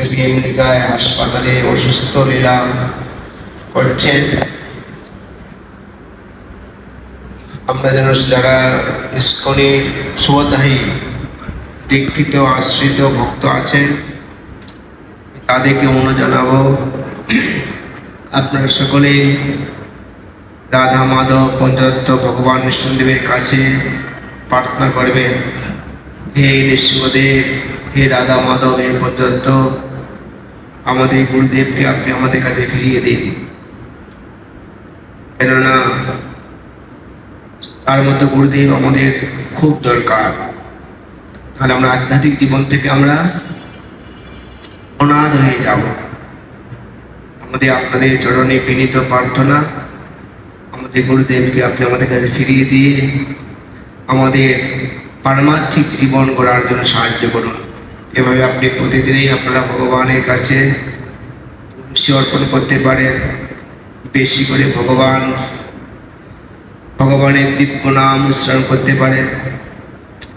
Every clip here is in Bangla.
আমেরিকায় হাসপাতালে অসুস্থ লীলা করছেন। আমরা যেন যারা ইস্কনের শুভদায়ী দীক্ষিত আশ্রিত ভক্ত আছেন তাদেরকে অনুরোধ জানাবো, আপনারা সকলে রাধা মাধব পঞ্চতত্ত্ব ভগবান নৃসিংহদেবের কাছে প্রার্থনা করবেন, হে নৃসিংহদেব, হে রাধা মাধব, হে পঞ্চতত্ত্ব, আমাদের গুরুদেবকে আপনি আমাদের কাছে ফিরিয়ে দিন। কেননা তার মতো গুরুদেব আমাদের খুব দরকার। তাহলে আমরা আধ্যাত্মিক জীবন থেকে আমরা অনাথ হয়ে যাব। আমাদের আপনাদের চরণে বিনীত প্রার্থনা, আমাদের গুরুদেবকে আপনি আমাদের কাছে ফিরিয়ে দিয়ে আমাদের পারমার্থিক জীবন গড়ার জন্য সাহায্য করুন। এভাবে আপনি প্রতিদিনই আপনারা ভগবানের কাছে তুলসী অর্পণ করতে পারেন, বেশি করে ভগবানের দিব্য নাম উচ্চারণ করতে পারেন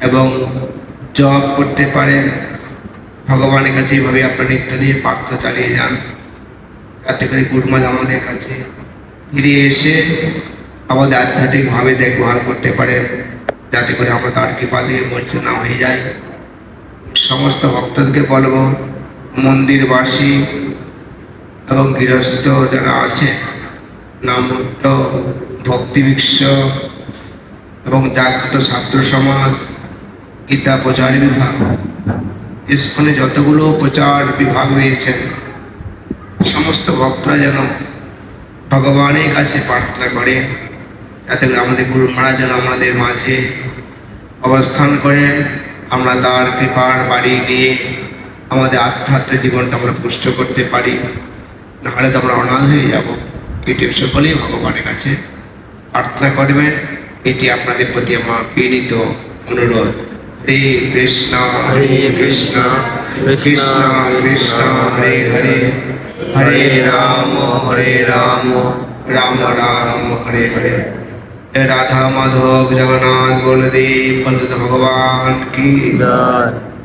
এবং জপ করতে পারেন। ভগবানের কাছে এইভাবে আপনার নিত্যদিন প্রার্থনা চালিয়ে যান, যাতে করে গুরুমাজ আমাদের কাছে ফিরে এসে আমাদের আধ্যাত্মিকভাবে দেখভাল করতে পারেন, যাতে করে আমরা তার কৃপা থেকে বঞ্চিত না হয়ে যাই। সমস্ত ভক্তদেরকে বলবো, মন্দিরবাসী এবং গৃহস্থ যারা আছে, নামভট্ট, ভক্তিবৃক্ষ এবং জাগ্রত ছাত্র সমাজ, গীতা প্রচার বিভাগ, ইস্কনে যতগুলো প্রচার বিভাগ রয়েছেন, সমস্ত ভক্তরা যেন ভগবানের কাছে প্রার্থনা করে, যাতে করে আমাদের গুরু মহারাজ যেন আমাদের মাঝে অবস্থান করেন, আমরা তার কৃপার বাড়ি নিয়ে আমাদের আধ্যাত্মিক জীবনটা আমরা পুষ্ট করতে পারি। নাহলে তো আমরা অনাথ হয়ে যাব। এটি সকলেই ভগবানের কাছে প্রার্থনা করবেন, এটি আপনাদের প্রতি আমার বিনীত অনুরোধ। হরে কৃষ্ণ হরে কৃষ্ণ কৃষ্ণ কৃষ্ণ হরে হরে, হরে রাম রাম রাম হরে হরে। রাধা মাধব জগন্নাথ বলদেব পঞ্চতত্ত্ব ভগবান কি,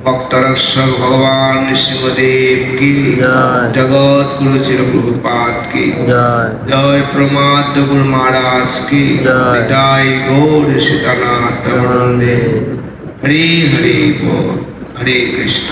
ভক্তরক্ষক ভগবান নৃসিংহদেব কি, জগৎ গুরু চির প্রভুপাদ কি, জয় প্রমাদ গুরু মহারাজ কি, নিতাই গৌর সীতানাথ বন্দে। হরে হরে বল। হরে কৃষ্ণ।